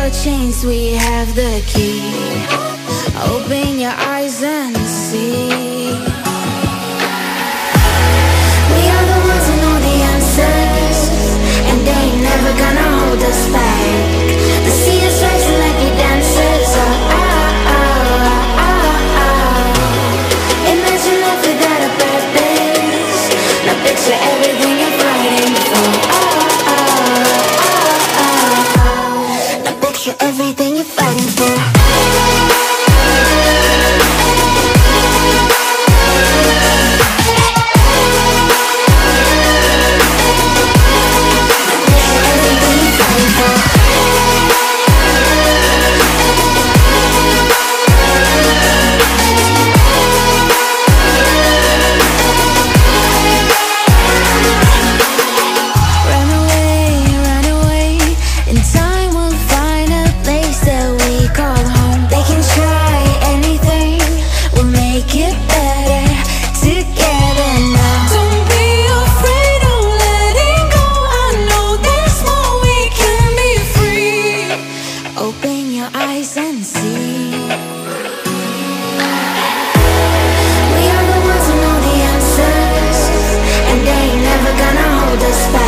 your chains, we have the key. Open your eyes and see. We are the ones who know the answers, and they ain't never gonna hold us back. The sea is rising like we dancers. Imagine life without a purpose. Now picture everything you're fighting for. Now picture everything you're fighting for. Open your eyes and see. We are the ones who know the answers, and they ain't never gonna hold us back.